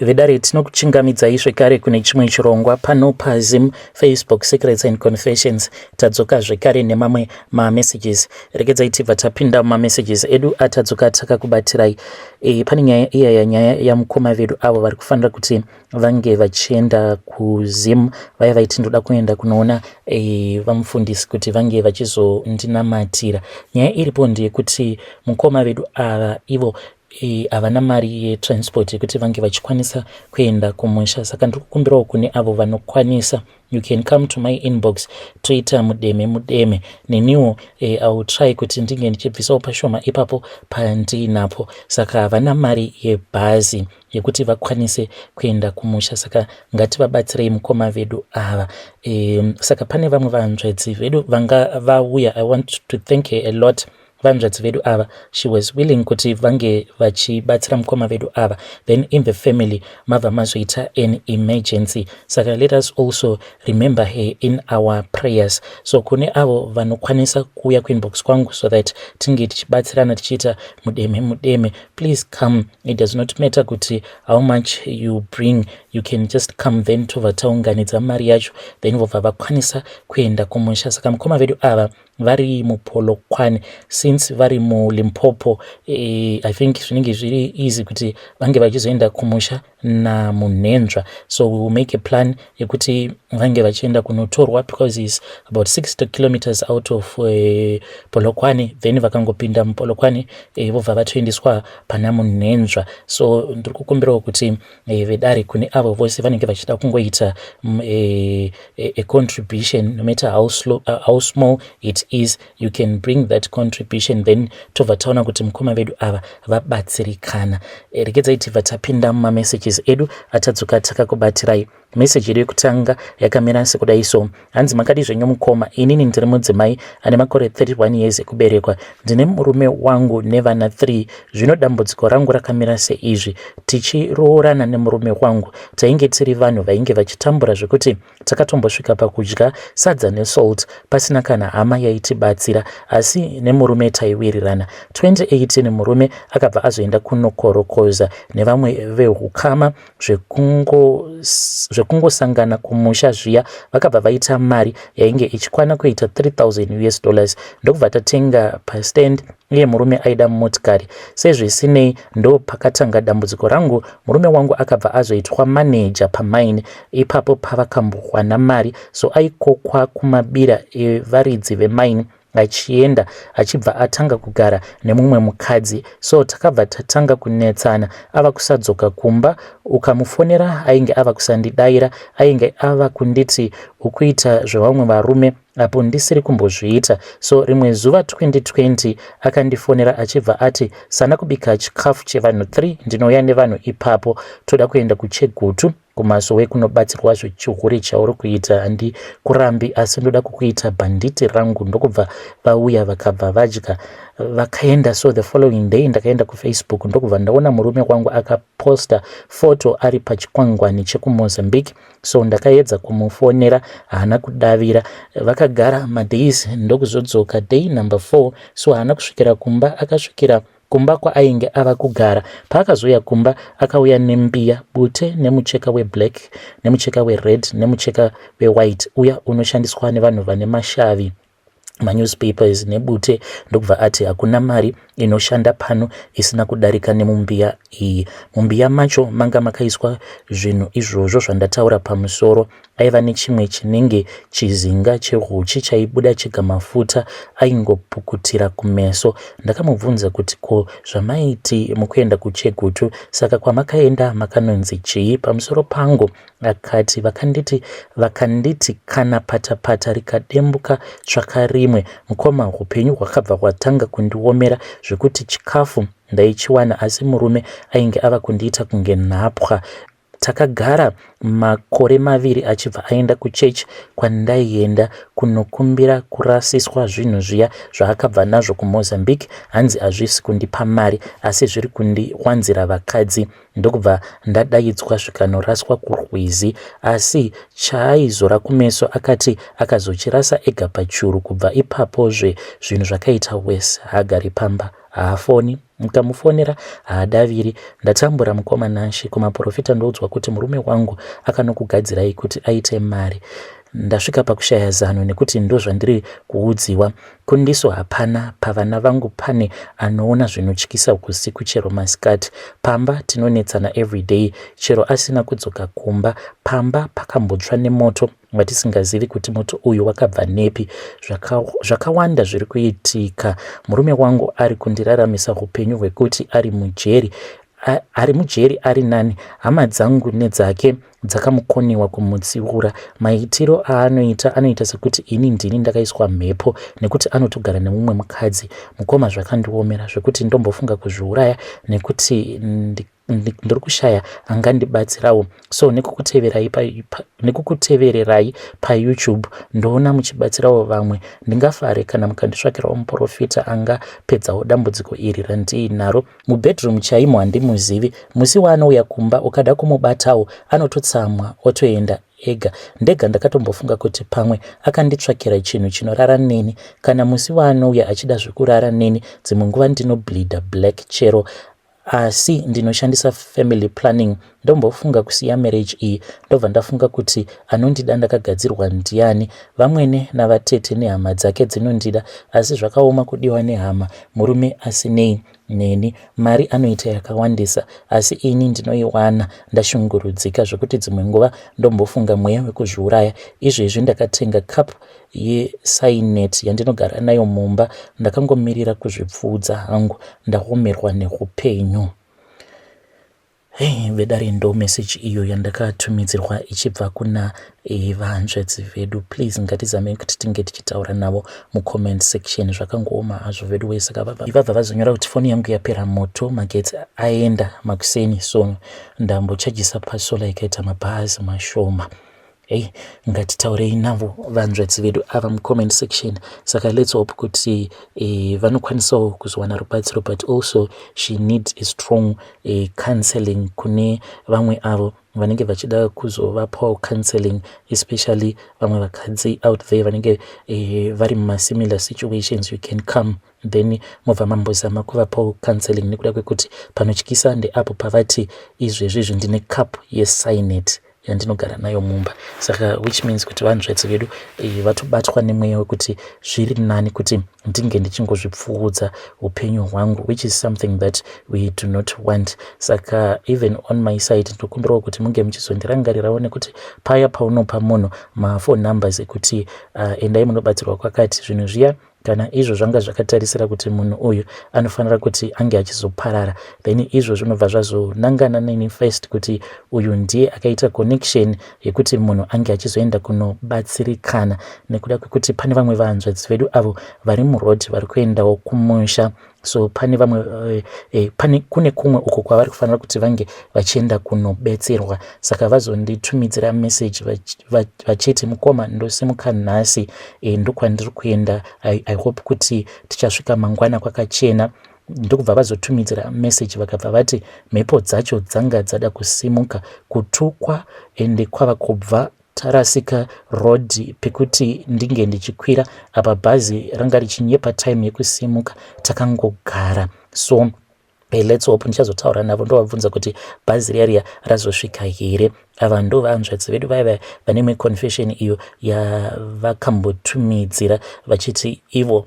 vedare tinokuchingamidzai zvekare kune chimwe chirongwa pano paZim Facebook Secrets and Confessions. Tadzoka zvekare nemamwe mamessages. Regedzai tibva tapinda mumamessages edu atadzoka takakubatirai. Pane nyaya iya yanyaya yamukoma vedu avo vari kufanira kuti vange vachienda kuZim, vaya vaiti ndoda kuenda kunoona vamufundisi kuti vange vachizondinamatira. Nyaya iripo ndeyekuti mukoma vedu ava ivo havana mari yetransport yekuti vange vachikwanisa kuenda kumusha. Saka ndikukumbirawo kune avo vanokwanisa, you can come to my inbox toita mudeme neniwo I will try kuti ndinge ndichibvisawo pashoma ipapo pandinapo. Saka havana mari yebhazi yekuti vakwanise kuenda kumusha, saka ngativabatsirei mukoma vedu ava. Saka pane vamwe vanzvedzi vedu vanga vauya. I want to thank her a lot. Vanzvedzi vedu ava, she was willing kuti vange vachibatsira mukoma vedu ava, then in the family mava mazoita an emergency. Saka let us also remember her in our prayers. So kune avo vanokwanisa kuuya kuinbox kwangu so that tinge tichibatsirana tichiita mudeme, please come. It does not matter kuti how much you bring, you can just come, then tovataunganidza mari yacho, then vobva vakwanisa kuenda kumusha. Saka mukoma vedu ava vari muPolokwane, since vari muLimpopo, I think zvinenge zviri easy kuti vange vachizoenda kumusha namunenzva. So we will make a plan yekuti vange vachienda kunotorwa, because is about 60 kilometers out of Polokwane, then vakangopinda muPolokwane vobva vatoendeswa pana munenzva. So ndiri kukumbirawo kuti vedare kune avo vose vanenge vachida kungoita a contribution, no matter how small it is, you can bring that contribution, then tobva taona kuti mukoma vedu ava vabatsirikana. Regedzai tibva tapinda mumamessages edu atadzoka takakubatirai. Message yedu yekutanga yakamira sekudai so: hanzi makadi zvenyu mukoma, inini ndiri mudzimai ane makore 31 years ekuberekwa, ndine murume wangu nevana 3. Zvino dambudziko rangu rakamira seizvi: tichiroorana nemurume wangu tainge tiri vanhu vainge vachitambura zvekuti takatombosvika pakudya sadza nesalt pasina kana hama yaitibatsira, asi nemurume taiwirirana. 2018 murume akabva azoenda kunokorokoza nevamwe vehukama zvekungosangana kumusha zviya, vakabva vaita mari yainge ichikwana kuita $3,000 ndokubva tatenga pastand, iye murume aida motikari. Sezvisinei ndo pakatanga dambudziko rangu. Murume wangu akabva azoitwa manager pamine, ipapo pavakambowana mari, so aikokwa kumabira evaridzi vemine achienda achibva atanga kugara nemumwe mukadzi. So takabva tatanga kunetsana, ava kusadzoka kumba. Ukamufonera ainge ava kusandidaira, ainge ava kunditi ukuita zvevamwe varume apo ndisiri kumbozviita. So rimwe zuva 2020 akandifonera achibva ati sana kubika chikafu chevanhu 3, ndinouya nevanhu ipapo, toda kuenda kuChegutu kumasowe kunobatsirwa zvechihuri chauri kuita, handi kurambi asi ndoda kukuita bhanditi rangu. Ndokubva vauya vakabva vadya vakaenda. So the following day ndakaenda kuFacebook, ndokubva ndaona murume wangu akaposta foto ari pachikwangwani chekuMozambique. So ndakaedza kumufonera, haana kudavira. Vakagara madays, ndokuzodzoka day number 4. So haana kusvikira kumba, akasvikira kumba kwaainge ava kugara. Paakazoya kumba akauya nembiya, bute nemucheka weblack nemucheka wered nemucheka wewhite, uya unoshandiswa nevanhu vane mashavi, manewspapers nebute. Ndokubva ati hakuna mari inoshanda pano isina kudarika nemumbiya iyi. Mumbiya macho manga makaiswa zvinhu izvozvo zvandataura pamusoro. Aiva nechimwe chinenge chizinga chehuchi chaibuda chega mafuta, aingopukutira kumeso. Ndakamubvunza kuti ko zvamaiti mukuenda kuChegutu, saka kwamakaenda makanonzi chii pamusoro pangu? Akati vakanditi kana patapata rikadembuka tsvaka rimwe. Mukoma, upenyu hwakabva hwatanga kundiomera zvekuti chikafu ndaichiwana, asi murume ainge ava kundiita kunge nhapwa. Takagara makore 2 achibva aenda kuchechi kwandaienda kunokumbira kurasiswa zvinhu zviya zvaakabva nazvo kuMozambique. Hanzi hazvisi kundipa mari asi zviri kundiwanzira vakadzi. Ndokubva ndadaidzwa zvikanoraswa kurwizi, asi chaaizora kumeso akati akazochirasa ega pachuru. Kubva ipapozve zvinhu zvakaita wese, haagari pamba haafoni, mukamufonera haadaviri. Ndatambura mukoma Nashi kumaprofita ndoudzwa kuti murume wangu akanokugadzirai kuti aite mari. Ndasvika pakushaya zano nekuti ndo zvandiri kuudziwa. Kundiso hapana, pavana vangu pane anoona zvinotyisa usiku chero masikati. Pamba tinonetsana everyday, chero asina kudzoka kumba. Pamba pakambotsva nemoto watisingazivi kuti moto uyu wakabva nepi. Zvakawanda zviri kuitika. Murume wangu ari kundiraramisa upenyu hwekuti ari mujeri ari nani. Hama dzangu nedzake dzakamukoniwa kumutsiura. Maitiro anoita sekuti ini ndini ndakaiswa mhepo nekuti anotogara nemumwe mukadzi. Mukoma zvakandiomera zvekuti ndombofunga kuzviuraya nekuti ndiri kushaya angandibatsirawo. So nekukutevererai paYouTube ndoona muchibatsirawo vamwe. Ndingafare kana mukanditsvakirawo muprofita angapedzawo dambudziko iri randiinaro. Mubedroom chaimo handimuzivi. Musi waanouya kumba ukada kumubatawo anototsamwa otoenda ega. Ndega ndakatombofunga kuti pamwe akanditsvakira chinhu chinorara neni. Kana musi waanouya achida zvekurara neni, dzimwe nguva ndinobleeda black chero. Asi ndinoshandisa family planning. Ndombofunga kusiya marriage iyi. Ndobva ndafunga kuti anondida ndakagadzirwa ndiani. Vamwene navatete nehama dzake dzinondida, asi zvakaoma kudiwa nehama. Murume asinei neni. Mari anoita yakawandisa, asi ini ndinoiwana. Ndashungurudzika zvekuti dzimwe nguva ndombofunga mweya wekuzviuraya. Izvezvi ndakatenga cup yeSainet yandinogara nayo mumba. Ndakangomirira kuzvipfuudza hangu. Ndaomerwa neupenyu. Vedare ndo message iyo yandakatumidzirwa ichibva kuna vahanzvadzi vedu. Please ngatizame kuti tinge tichitaura navo mucomment section. Zvakangooma hazvo vedu wese vabva vazonyora kuti foni yangu yapera moto, magetsi aenda makuseni, so ndambochajisa pasola ikaita mabhazi mashoma. Ngatitaurei navo vanzvadzi vedu ava mucomment section. Saka let's hope kuti vanokwanisawo kuzowana rubatsiro, but also she needs a strong counseling kune vamwe avo vanenge vachida kuzovapawo counseling, especially vamwe vakadzi out there vanenge vari muma-similar situations. You can come then mobva mambozama kuvapawo counseling nekuda kwekuti panotyisa ndeapo pavati izvezvizvi ndine cup yeSainet yandinogara nayo mumba. Saka which means kuti vanzvadzi vedu vatobatwa nemweya wekuti zviri nani kuti ndinge ndichingozvipfuudza upenyu hwangu, which is something that we do not want. Saka even on my side ndokumbirawo kuti munge muchizondirangarirawo nekuti paya paunopa munhu mafone numbers ekuti endai munobatsirwa kwakati, zvinhu zviya kana izvo zvanga zvakatarisira kuti munhu uyu anofanira kuti ange achizoparara, then izvo zvinobva zvazonangana neni first kuti uyu ndiye akaita connection yekuti munhu ange achizoenda kunobatsirikana, nekuda kwekuti pane vamwe vanzvadzi vedu avo vari muroad vari kuendawo kumusha. So pane vamwe kune kumwe uko kwavari kufanira kuti vange vachienda kunobetserwa. Saka vazonditumidzira message vachiti mukoma ndosimuka nhasi, ndokwandiri kuenda. I hope kuti tichasvika mangwana kwakachena. Ndokubva vazotumidzira message vakabva vati mhepo dzacho dzanga dzada kusimuka, kutukwa ende kwava kubva tarasika road pekuti ndinge ndichikwira. Apa bhazi ranga richinyepa time yekusimuka, takangogara. So let's hope ndichazotaura navo ndovabvunza kuti bhazi riya razosvika here. Ava ndo vanzvadzi vedu vaya vane meconfession iyo yavakambotumidzira vachiti ivo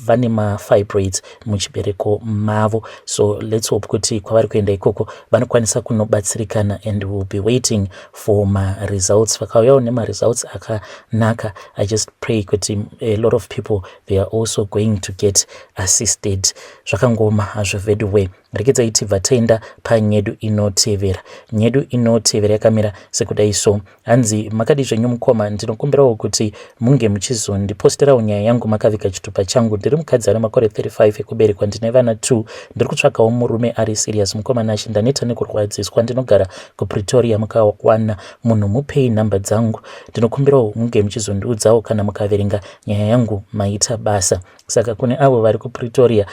vane mafibroids muchibereko mavo. So let's hope kuti kwavari kuenda ikoko vanokwanisa kunobatsirikana, and we'll be waiting for my results. Vakauyawo nemaresults akanaka. I just pray kuti a lot of people they are also going to get assisted. Zvakangoma hazvo vedu we. Rekedzai tibva taenda panyedu inotevera. Nyedu inotevera yakamira sekudai so. Hanzi makadi zvenyu mukoma, ndinokumbirawo kuti munge muchizondiposterawo nyaya yangu makavika chitupa changu. Ndiri mukadzi ane makore 35 ekuberekwa, ndine vana 2. Ndiri kutsvakawo murume ari serious. Mukoma Nashi, ndaneta nekurwadziswa, ndinogara kuPretoria. Mukawana munhu mupei nhamba dzangu. Ndinokumbirawo munge muchizondiudzawo kana mukaverenga nyaya yangu maita basa. Saka kune avo vari kuPretoria,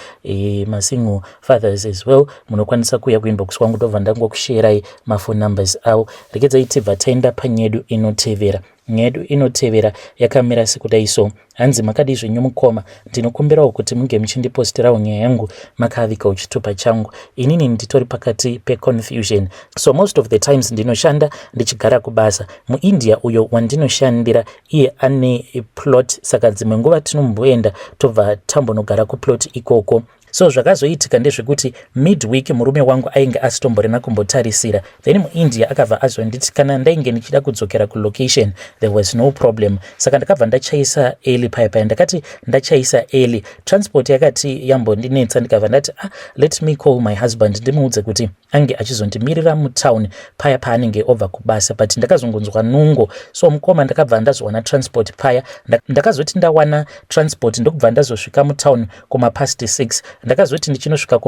masingle fathers as well, munokwanisa kuya kuinbox wangu ndobva ndangokusherai mafone numbers avo. Rekedzai tibva taenda panyedu inotevera. nyedu inotevera yakamira sekudai so. Hanzi makadi zvenyu mukoma, ndinokumbirawo kuti munge muchindipostirawo nyaya yangu makavika uchitupa changu. Inini nditori pakati confusion. So most of the times ndinoshanda ndichigara kubasa. Muindia uyo wandinoshandira iye ane plot, saka dzimwe nguva tinomboenda tobva tambonogara kuplot ikoko. So zvakazoitika ndezvekuti midweek murume wangu ainge asitomborena kumbotarisira, then muindia akabva azonditi kana ndainge ndichida kudzokera kulocation there was no problem. Saka ndakabva ndachaisa early paya ndakati ndachaisa early, transport yakati yambondinetsa, ndikabva ndati let me call my husband ndimuudze kuti ange achizondimirira mutown paya paanenge obva kubasa. But ndakazongonzwa nungo, so mukoma ndakabva ndazowana transport paya. Ndakazoti ndawana transport ndokubva ndazosvika mutown kuma past 6. Ndakazoti ndichinosvika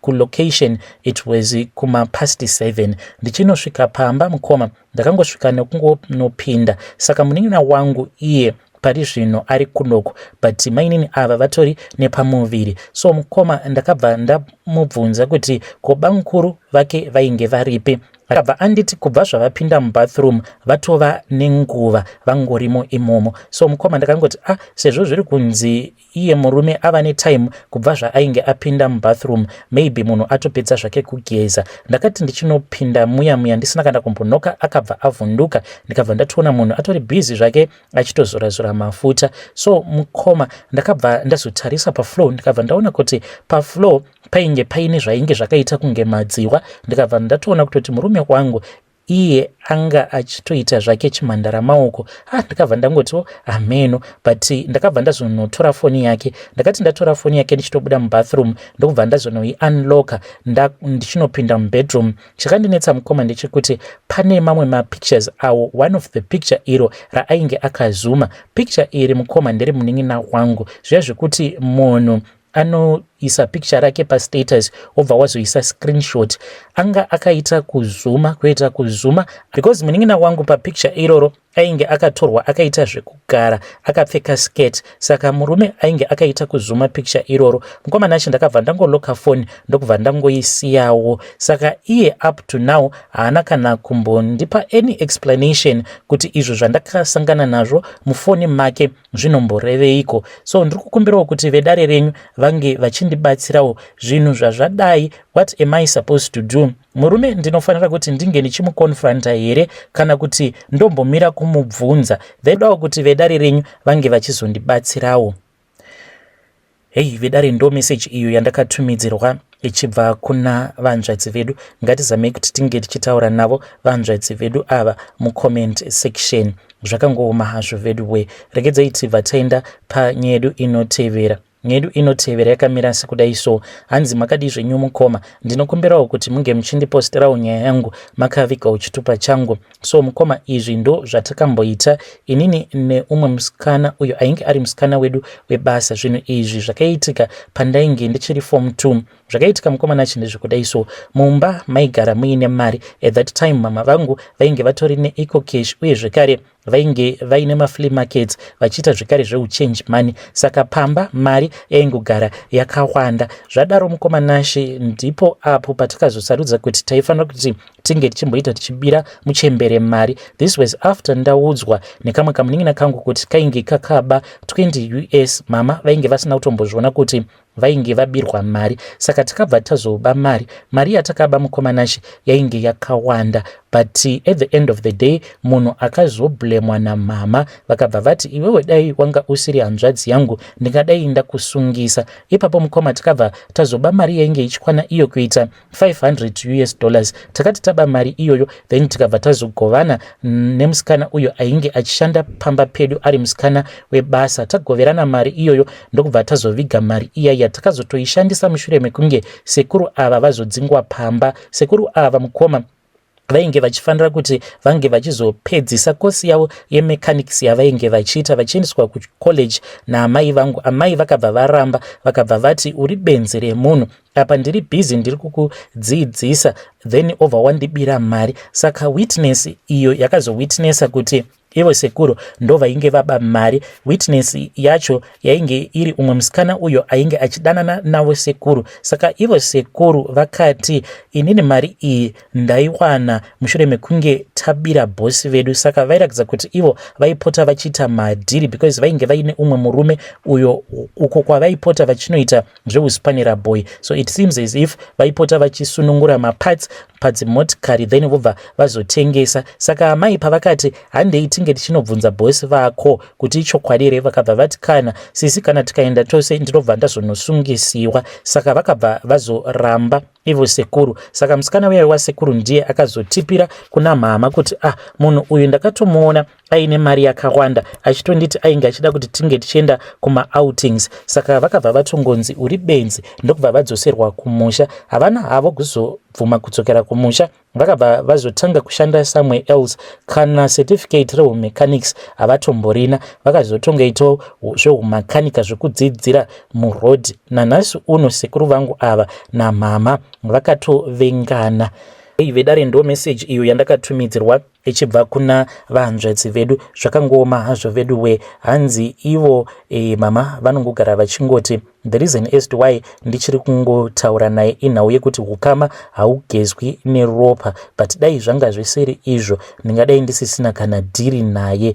kulocation it was kuma past 7. Ndichinosvika pamba mukoma ndakangosvika nekungonopinda. Saka munin'ina wangu iye pari zvino ari kunoko, but mainini ava vatori nepamuviri. So mukoma ndakabva ndamubvunza kuti ko bamukuru vake vainge varipi. Akabva anditi kubva zvavapinda mubathroom vatova nenguva vangorimo imomo. So mukoma ndakangoti sezvo zviri kunzi iye murume ava netime kubva zvaainge apinda mubathroom, maybe munhu atopedza zvake kugeza. Ndakati ndichinopinda muya ndisina kana kumbonoka, akabva avhunduka. Ndikabva ndatoona munhu atori busy zvake achitozorazora mafuta. So mukoma ndakabva ndazotarisa pafloor, ndikabva ndaona kuti pafloor painge paine zvainge zvakaita kunge madziwa. Ndikabva ndatoona kutoti murume wangu iye anga achitoita zvake chimhandara maoko. Ndikabva ndangotiwo ameno, but ndakabva ndazonotora foni yake. Ndakati ndatora foni yake ndichitobuda mubathroom ndokubva ndazonoi-unlocka ndichinopinda mubedroom. Chakandinetsa mukoma ndechekuti pane mamwe mapictures awo, one of the picture iro raainge akazuma. Picture iri mukoma ndere munin'ina wangu, zviya zvekuti munhu anoisa picture rake pastatus obva wazoisa screenshot anga akaita kuzuma because munin'ina wangu papicture iroro ainge akatorwa akaita zvekugara akapfeka skirt. Saka murume ainge akaita kuzuma picture iroro. Mukoma nacho ndakabva ndangoloka foni ndokubva ndangoisiyawo. Saka iye up to now haana kana kumbondipa any explanation kuti izvo zvandakasangana nazvo mufoni make zvinomboreveiko. So ndiri kukumbirawo kuti vedare renyu vange vachindibatsirawo zvinhu zvazvadai. What am I supposed to do? Murume ndinofanira kuti ndinge ndichimukonfronta here kana kuti ndombomira kumubvunza? Vedawo kuti vedare renyu vange vachizondibatsirawo. Hey vedare, ndo message iyo yandakatumidzirwa ichibva kuna vanzvadzi vedu. Ngatizamei kuti tinge tichitaura navo vanzvadzi vedu ava mucomment section. Zvakangooma hazvo vedu we. Regedzai tibva taenda panyedu inotevera. Nyedu inotevera yakamira sekudai so. Hanzi makadi zvenyu mukoma, ndinokumbirawo kuti munge muchindipostirawo nyaya yangu makavika uchitupa changu. So mukoma, izvi ndo zvatakamboita inini neumwe musikana uyo ainge ari musikana wedu webasa. Zvinhu izvi zvakaitika pandainge ndichiri form 2. Zvakaitika mukoma nacho ndezvekudai so. Mumba maigara muine mari. At that time mama vangu vainge vatori neeco cash uye zvekare vainge vaine maflea markets vachiita zvekare zveuchange money. Saka pamba mari yaingogara yakawanda. Zvadaro mukoma nashe ndipo apo patakazosarudza kuti taifanira kuti tinge tichimboita tichibira muchembere mari. This was after ndaudzwa nekamwe kamunin'ina kangu kuti kainge kakaba 20 US. Mama vainge vasina kutombozviona kuti vainge vabirwa mari. Saka takabva tazoba mari yatakaba mukoma nashe yainge yakawanda. But at the end of the day munhu akazoblemwa namama. Vakabva vati iwewe dai wanga usiri hanzvadzi yangu ndingadai ndakusungisa. Ipapo mukoma takabva tazoba mari yainge ichikwana iyo kuita $500 US. Takati taba mari iyoyo then tikabva tazogovana nemusikana uyo ainge achishanda pamba pedu ari musikana webasa. Tagoverana mari iyoyo ndokubva tazoviga mari iyaya takazotoishandisa mushure mekunge sekuru ava vazodzingwa pamba. Sekuru ava mukoma vainge vachifanira kuti vange vachizopedzisa kosi yavo yemechanics yavainge vachiita vachiendeswa kucollege naamai vangu. Amai vakabva varamba, vakabva vati uri benzi remunhu, apa ndiri busy ndiri kukudzidzisa then over wandibira mari. Saka witness iyo yakazowitnessa kuti ivo sekuru ndo vainge vaba mari. Witness yacho yainge iri umwe musikana uyo ainge achidanana navo sekuru. Saka ivo sekuru vakati inini mari iyi ndaiwana mushure mekunge tabira bosi vedu. Saka vairatidza kuti ivo vaipota vachiita madhiri because vainge vaine umwe murume uyo uko kwavaipota vachinoita zveusipanera boy. So it seems as if vaipota vachisunungura maparts padzimotikari then vobva vazotengesa. Saka amai pavakati handei tinge tichinobvunza bosi vako kuti ichokwadi here, vakabva vati kana sisi kana tikaenda tose ndinobva ndazonosungisiwa. Saka vakabva vazoramba ivo sekuru. Saka musikana uya wasekuru ndiye akazotipira kuna mama kuti munhu uyu ndakatomuona aine mari yakawanda achitonditi ainge achida kuti tinge tichienda kuma-outings. Saka vakabva vatongonzi uri benzi ndokubva vadzoserwa kumusha. Havana havo kuzobvuma kudzokera kumusha, vakabva vazotanga kushanda somewhere else. Kana certificate rehumechanics havatomborina, vakazotongaitawo zvehumakanika zvekudzidzira murodhi. Nanhasi uno sekuru vangu ava namama vakatovengana. Vedare ndo message iyo yandakatumidzirwa ichibva kuna vahanzvadzi vedu. Zvakangooma hazvo vedu we hanzi ivo mama vanongogara vachingoti the reason as to why ndichiri kungotaura naye inhau yekuti ukama haugezwi neropa, but dai zvanga zvisiri izvo ndingadai ndisisina kana dhiri naye.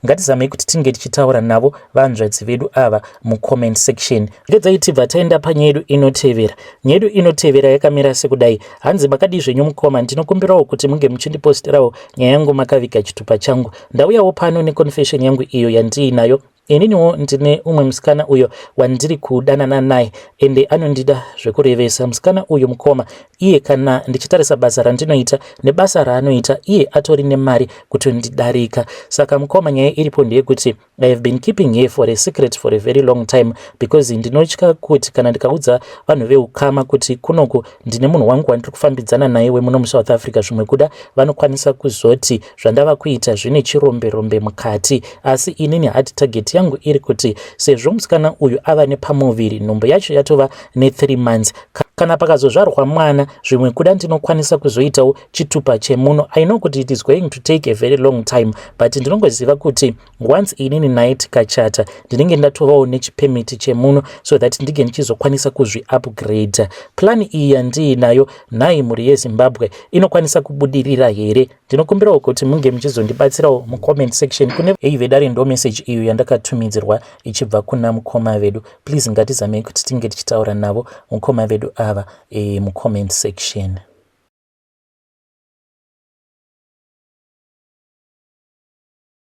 Ngatizamei kuti tinge tichitaura navo vahanzvadzi vedu ava mucomment section. Redzai tibva taenda panyedu inotevera. Nyedu inotevera yakamira sekudai. Hanzi makadi zvenyu mukoma, ndinokumbirawo kuti munge muchindipostirawo nyaya yangu makaviga chitupa changu. Ndauyawo pano neconfession yangu iyo yandiinayo. Ininiwo ndine umwe musikana uyo wandiri kudanana naye ende anondida zvekurevesa. Musikana uyo mukoma, iye kana ndichitarisa basa randinoita nebasa raanoita, iye atori nemari kutondidarika. Saka mukoma, nyaya iripo ndeyekuti I have been keeping here for a secret for a very long time because ndinotya kuti kana ndikaudza vanhu veukama kuti kunoku ndine munhu wangu wandiri kufambidzana naye wemuno muSouth Africa, zvimwe kuda vanokwanisa kuzoti zvandava kuita zvine chirombe mukati. Asi inini hati target yangu iri kuti sezvo musikana uyu ava nepamuviri, nhumbu yacho yatova ne3 months, kana pakazozvarwa mwana zvimwe kuda ndinokwanisa kuzoitawo chitupa chemuno. I know kuti it is going to take a very long time, but ndinongoziva kuti once inini naye tikachata ndinenge ndatovawo nechipemiti chemuno so that ndige ndichizokwanisa kuzvi-upgrade. Plani iyi yandiinayo nhai mhuri yeZimbabwe inokwanisa kubudirira here? Ndinokumbirawo kuti munge muchizondibatsirawo mucomment section. Kune vedare ndo message iyo yandakatumidzirwa ichibva kuna mukoma vedu. Please ngatizamei kuti tinge tichitaura navo mukoma vedu ava mucomment section.